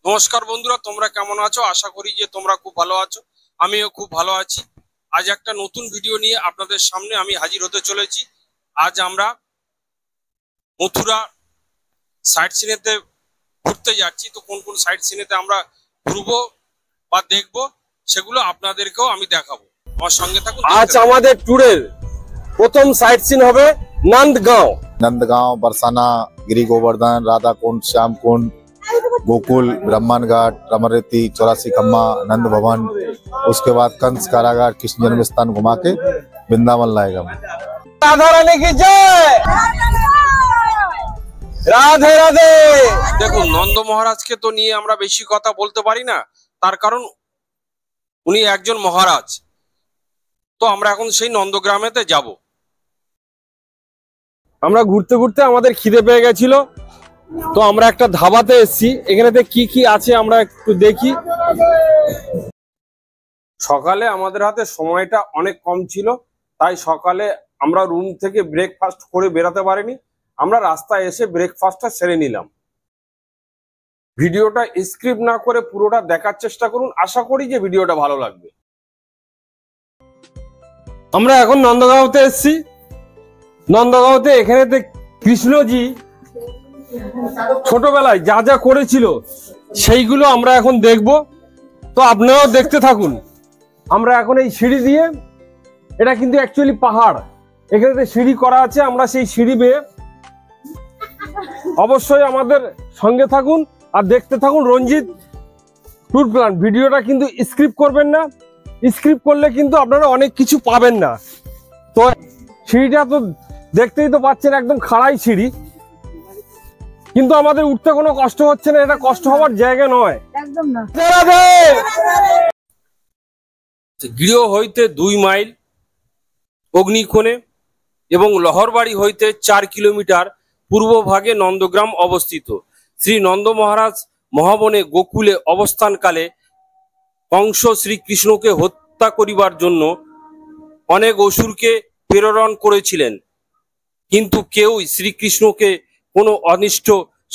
নমস্কার বন্ধুরা, তোমরা কেমন আছো? আশা করি যে তোমরা খুব ভালো আছো। আমিও খুব ভালো আছি। আজ একটা নতুন ভিডিও নিয়ে আপনাদের সামনে আমি হাজির হতে চলেছি। আজ আমরা মথুরা সাইট সিনেতে ঘুরতে যাচ্ছি। তো কোন কোন সাইট সিনেতে আমরা ঘুরবো বা দেখবো সেগুলো আপনাদেরকেও আমি দেখাবো। আমার সঙ্গে থাকুন। আজ আমাদের ট্যুরের প্রথম সাইট সিন হবে নন্দগাঁও। नंदगांव, बरसाना, गिरी गोवर्धन, राधा कुंड, श्याम कुंड, गोकुल, ब्रह्मन घाट, रमरेती, 84 खम्मा, नंद भवन। उसके बाद कंस कारागार, कृष्ण जन्म स्थान घुमा के वृंदावन लाएगा। राधा रानी की जय, राधे राधे। দেখুন, নন্দ মহারাজকে তো নিয়ে আমরা বেশি কথা বলতে পারি না, তার কারণ উনি একজন মহারাজ। তো আমরা এখন সেই নন্দগ্রামেতে যাব। আমরা ঘুরতে ঘুরতে আমাদের খিদে পেয়ে গেছিল, তো আমরা একটা ধাবাতে এসেছি। এখানেতে কি কি আছে আমরা একটু দেখি। সকালে আমাদের হাতে সময়টা অনেক কম ছিল, তাই সকালে আমরা রুম থেকে ব্রেকফাস্ট করে বেরোতে পারিনি। আমরা রাস্তায় এসে ব্রেকফাস্টটা সেরে নিলাম। ভিডিওটা স্ক্রিপ্ট না করে পুরোটা দেখার চেষ্টা করুন, আশা করি যে ভিডিওটা ভালো লাগবে। আমরা এখন নন্দগাঁওতে এসেছি। নন্দগাঁওতে এখানেতে কৃষ্ণজি ছোটবেলায় যা যা করেছিল সেইগুলো আমরা এখন দেখব। তো আপনারাও দেখতে থাকুন। আমরা এখন এই সিঁড়ি দিয়ে, এটা কিন্তু অ্যাকচুয়ালি পাহাড়, এখানেতে সিঁড়ি করা আছে। আমরা সেই সিঁড়ি বেয়ে অবশ্যই আমাদের সঙ্গে থাকুন আর দেখতে থাকুন রঞ্জিত ট্যুর প্ল্যান। ভিডিওটা কিন্তু স্ক্রিপ্ট করবেন না, স্ক্রিপ্ট করলে কিন্তু আপনারা অনেক কিছু পাবেন না। তো সিঁড়িটা তো দেখতেই তো পাচ্ছেন, একদম খাড়াই সিঁড়ি, কিন্তু আমাদের উঠতে কোনো কষ্ট হচ্ছে না। এটা কষ্ট হওয়ার জায়গা নয়, একদম না। গৃহ হইতে 2 মাইল অগ্নিকোণে এবং লহরবাড়ি হইতে 4 কিলোমিটার পূর্ব ভাগে নন্দগ্রাম অবস্থিত। শ্রী নন্দ মহারাজ মহাবনে গোকুলে অবস্থানকালে কংস শ্রীকৃষ্ণকে হত্যা করিবার জন্য অনেক অসুরকে প্রেরণ করেছিলেন, কিন্তু কেউই শ্রীকৃষ্ণকে কোনো অনিষ্ট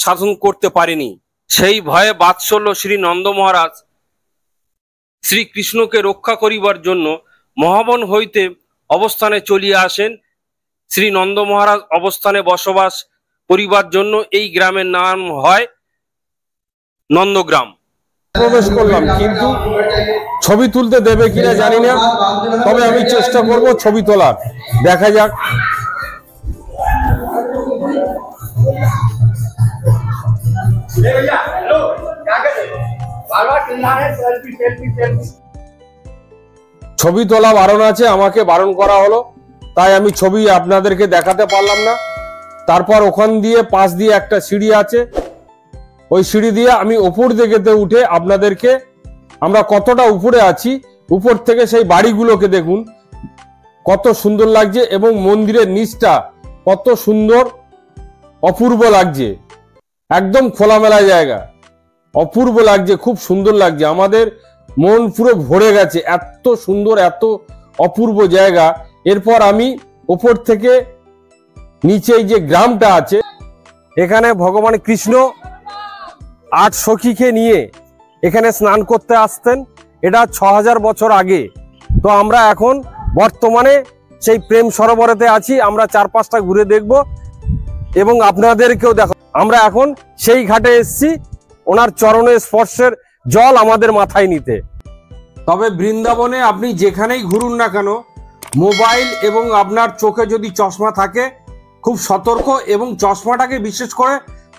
সাধন করতে পারেনি। সেই ভয়ে বাৎসল্য শ্রী নন্দ মহারাজ শ্রীকৃষ্ণকে রক্ষা করিবার জন্য মহাবন হইতে অবস্থানে চলিয়া আসেন। শ্রী নন্দ মহারাজ অবস্থানে বসবাস করিবার জন্য এই গ্রামের নাম হয় নন্দগ্রাম। প্রবেশ করলাম, কিন্তু ছবি তুলতে দেবে কিনা জানি না, তবে আমি চেষ্টা করব ছবি তোলার। দেখা যাক। ছবি তোলা বারণ আছে, আমাকে বারণ করা হলো, তাই আমি ছবি আপনাদেরকে দেখাতে পারলাম না। তারপর ওখান দিয়ে পাশ দিয়ে একটা সিঁড়ি আছে, ওই সিঁড়ি দিয়ে আমি উপর দিকেতে উঠে আপনাদেরকে, আমরা কতটা উপরে আছি, উপর থেকে সেই বাড়িগুলোকে দেখুন কত সুন্দর লাগছে, এবং মন্দিরের নিচটা কত সুন্দর, অপূর্ব লাগছে। একদম খোলামেলা জায়গা, অপূর্ব লাগছে, খুব সুন্দর লাগছে। আমাদের মন পুরো ভরে গেছে, এত সুন্দর, এত অপূর্ব জায়গা। এরপর আমি উপর থেকে নিচে যে গ্রামটা আছে, এখানে ভগবান কৃষ্ণ 8 সখীকে নিয়ে এখানে স্নান করতে আসতেন। এটা 6000 বছর আগে। তো আমরা এখন বর্তমানে সেই প্রেম সরোবরেতে আছি। আমরা 4-5টা ঘুরে দেখব এবং আপনাদেরকেও দেখো। আমরা এখন সেই ঘাটে এসেছি ওনার চরণে স্পর্শের জল আমাদের মাথায় নিতে। তবে বৃন্দাবনে আপনি যেখানেই ঘুরুন না কেন, মোবাইল এবং আপনার চোখে যদি চশমা থাকে, খুব সতর্ক, এবং চশমাটাকে, বিশেষ করে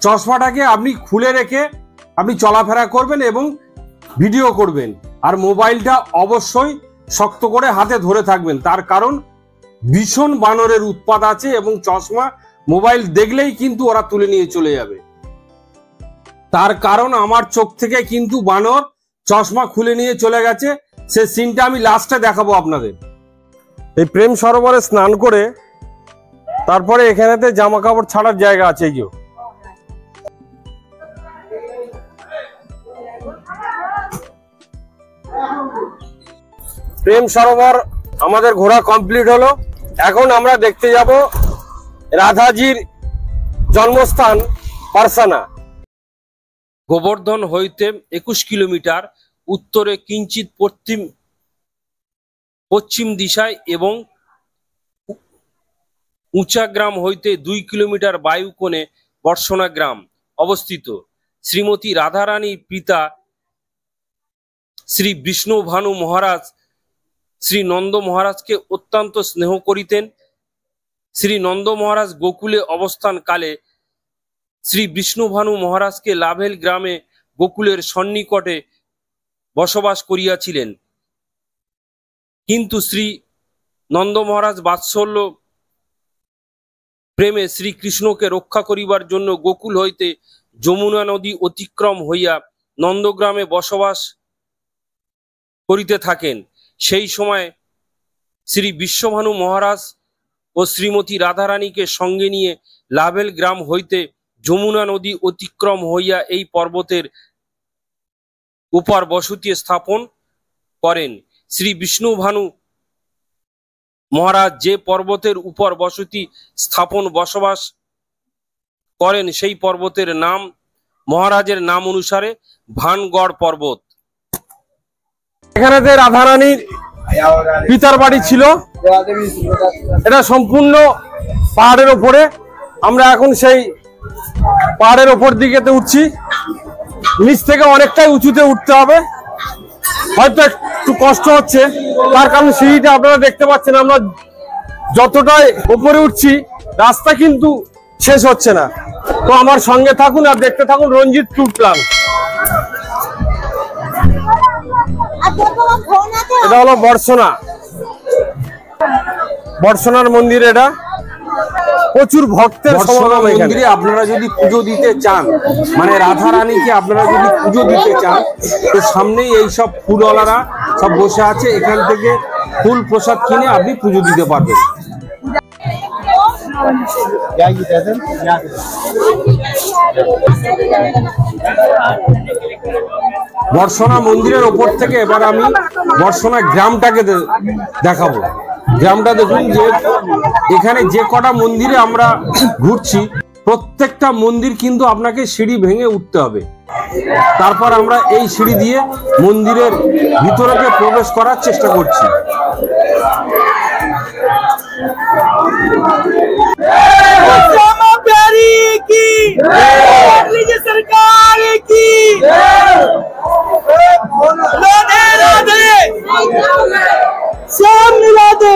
চশমাটাকে আপনি খুলে রেখে আপনি চলাফেরা করবেন এবং ভিডিও করবেন। আর মোবাইলটা অবশ্যই শক্ত করে হাতে ধরে থাকবেন, তার কারণ ভীষণ বানরের উৎপাত আছে, এবং চশমা, মোবাইল দেখলেই কিন্তু ওরা তুলে নিয়ে চলে যাবে। তার কারণ আমার চোখ থেকে কিন্তু বানর চশমা খুলে নিয়ে চলে গেছে। সে সিনটা আমি লাস্টে দেখাবো আপনাদের। এই প্রেম সরোবরে স্নান করে তারপরে এখানেতে জামা কাপড় ছাড়ার জায়গা আছে। এই যে প্রেম সরোবর আমাদের ঘোরা কমপ্লিট হলো। এখন আমরা দেখতে যাব রাধাজির জন্মস্থান পারসানা। গোবর্ধন হইতে 21 কিলোমিটার উত্তরে কিঞ্চিত পশ্চিম দিশায় এবং উঁচা গ্রাম হইতে 2 কিলোমিটার বায়ু কোণে বর্ষণা গ্রাম অবস্থিত। শ্রীমতী রাধারানীর পিতা শ্রী বিষ্ণু ভানু মহারাজ শ্রী নন্দ মহারাজকে অত্যন্ত স্নেহ করিতেন। শ্রী নন্দ মহারাজ গোকুলে অবস্থান কালে শ্রী বিষ্ণু ভানু মহারাজকে লাভেল গ্রামে গোকুলের সন্নিকটে বসবাস করিয়াছিলেন। কিন্তু শ্রী নন্দ মহারাজ বাৎসল্য প্রেমে শ্রীকৃষ্ণকে রক্ষা করিবার জন্য গোকুল হইতে যমুনা নদী অতিক্রম হইয়া নন্দগ্রামে বসবাস করিতে থাকেন। সেই সময় শ্রী বিশ্বভানু মহারাজ ও শ্রীমতী রাধারানীকে সঙ্গে নিয়ে লাভেল গ্রাম হইতে যমুনা নদী অতিক্রম হইয়া এই পর্বতের উপর বসতি স্থাপন করেন। শ্রী বিষ্ণুভানু মহারাজ যে পর্বতের উপর বসতি স্থাপন বসবাস করেন সেই পর্বতের নাম মহারাজের নাম অনুসারে ভানগড় পর্বত। এখানে যে রাধারানীর পিতার বাড়ি ছিল, এটা সম্পূর্ণ পাহাড়ের ওপরে। আমরা এখন সেই পাহাড়ের ওপর দিকে উঠছি। নিচ থেকে অনেকটাই উঁচুতে উঠতে হবে, হয়তো একটু কষ্ট হচ্ছে, তার কারণ সিঁড়িটা আপনারা দেখতে পাচ্ছেন। আমরা যতটাই উপরে উঠছি রাস্তা কিন্তু শেষ হচ্ছে না। তো আমার সঙ্গে থাকুন আর দেখতে থাকুন রঞ্জিত ট্যুর প্ল্যান। এটা হলো বর্ষণার মন্দির। এটা প্রচুর ভক্তের সমাগম। মন্দিরে আপনারা যদি পুজো দিতে চান, মানে রাধা রানীকে আপনারা যদি পুজো দিতে চান, তো সামনেই এই সব ফুলওয়ালারা সব বসে আছে, এখান থেকে ফুল প্রসাদ কিনে আপনি পুজো দিতে পারবেন। বর্ষণা মন্দিরের ওপর থেকে এবার আমি বর্ষণা গ্রামটাকে দেখাবো। গ্রামটা দেখুন, যে এখানে যে কটা মন্দিরে আমরা ঘুরছি প্রত্যেকটা মন্দির কিন্তু আপনাকে সিঁড়ি ভেঙে উঠতে হবে। তারপর আমরা এই সিঁড়ি দিয়ে মন্দিরের ভিতরে প্রবেশ করার চেষ্টা করছি। सरकार की राधे राधे श्याम राधे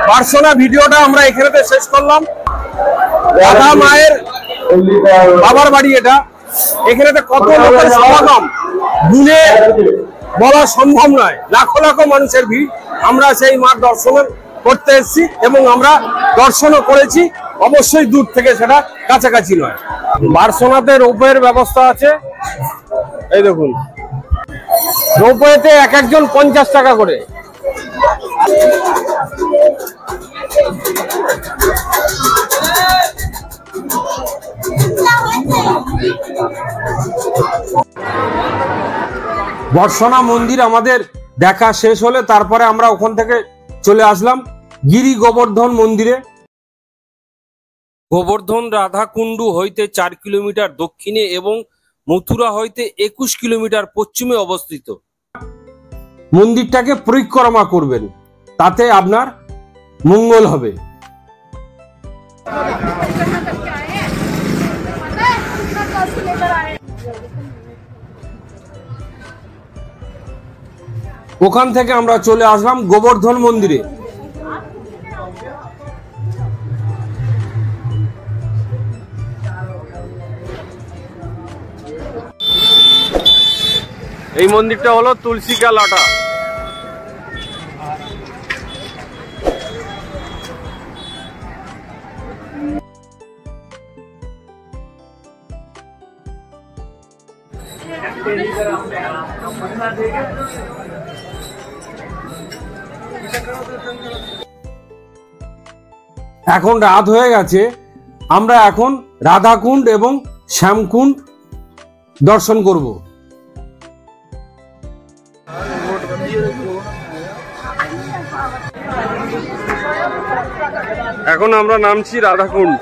বর্ষণা ভিডিওটা আমরা এখানে শেষ করলাম। রাধা মায়ের বাবার বাড়ি এটা। এখানে কত লোকের সমাগম গুনে বলা সম্ভব নয়, লাখো লাখো মানুষের ভিড়। আমরা সেই মার দর্শন করতে এসেছি এবং আমরা দর্শনও করেছি, অবশ্যই দূর থেকে, সেটা কাছাকাছি নয়। বর্ষণাতে রোপওয়ের ব্যবস্থা আছে। এই দেখুন, রোপওয়েতে এক একজন 50 টাকা করে। বর্ষণা মন্দির আমাদের দেখা শেষ হলে তারপরে আমরা ওখান থেকে চলে আসলাম গিরি গোবর্ধন মন্দিরে। গোবর্ধন রাধাকুণ্ডু হইতে 4 কিলোমিটার দক্ষিণে এবং মথুরা হইতে 21 কিলোমিটার পশ্চিমে অবস্থিত। মন্দিরটাকে পরিক্রমা করবেন, তাতে আপনার মঙ্গল হবে। ওখান থেকে আমরা চলে আসলাম গোবর্ধন মন্দিরে। এই মন্দিরটা হলো তুলসী কা লাটা। এখন রাত হয়ে গেছে, আমরা এখন রাধাকুণ্ড এবং শ্যামকুণ্ড দর্শন করব। এখন আমরা নামছি রাধাকুণ্ড।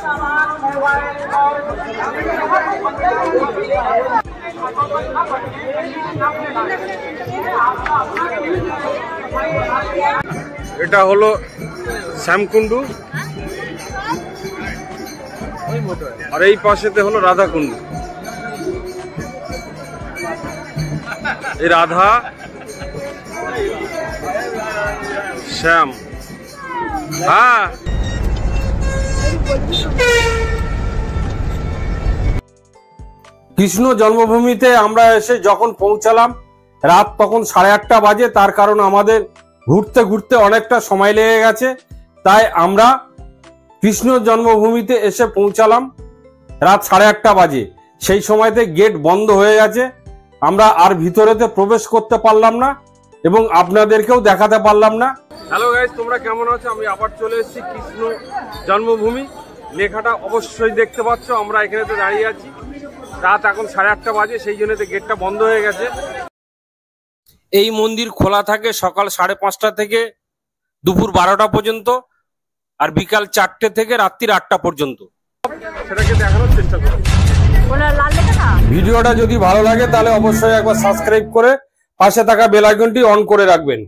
এটা হলো শ্যামকুণ্ডু আর এই পাশেতে হলো রাধাকুণ্ড। এই রাধা শ্যাম। হ্যাঁ, কৃষ্ণ জন্মভূমিতে আমরা এসে যখন পৌঁছালাম রাত তখন 8:30 বাজে। তার কারণ আমাদের ঘুরতে ঘুরতে অনেকটা সময় লেগে গেছে, তাই আমরা কৃষ্ণ জন্মভূমিতে এসে পৌঁছালাম রাত 8:30 বাজে। সেই সময়তে গেট বন্ধ হয়ে গেছে, আমরা আর ভিতরেতে প্রবেশ করতে পারলাম না এবং আপনাদেরকেও দেখাতে পারলাম না। হ্যালো গাইস, তোমরা কেমন আছো? আমি আবার চলে এসেছি কৃষ্ণ জন্মভূমি। লেখাটা অবশ্যই দেখতে পাচ্ছ। আমরা এখানেতে দাঁড়িয়ে আছি, রাত এখন 8:30 বাজে, সেই জন্যতে গেটটা বন্ধ হয়ে গেছে। এই মন্দির খোলা থাকে সকাল 5:30 থেকে দুপুর 12টা পর্যন্ত, আর বিকাল 4টে থেকে রাত্রি 8টা পর্যন্ত। সেটাকে দেখানোর চেষ্টা করব। ভিডিওটা যদি ভালো লাগে তাহলে অবশ্যই একবার সাবস্ক্রাইব করে পাশে থাকা বেল আইকনটি অন করে রাখবেন।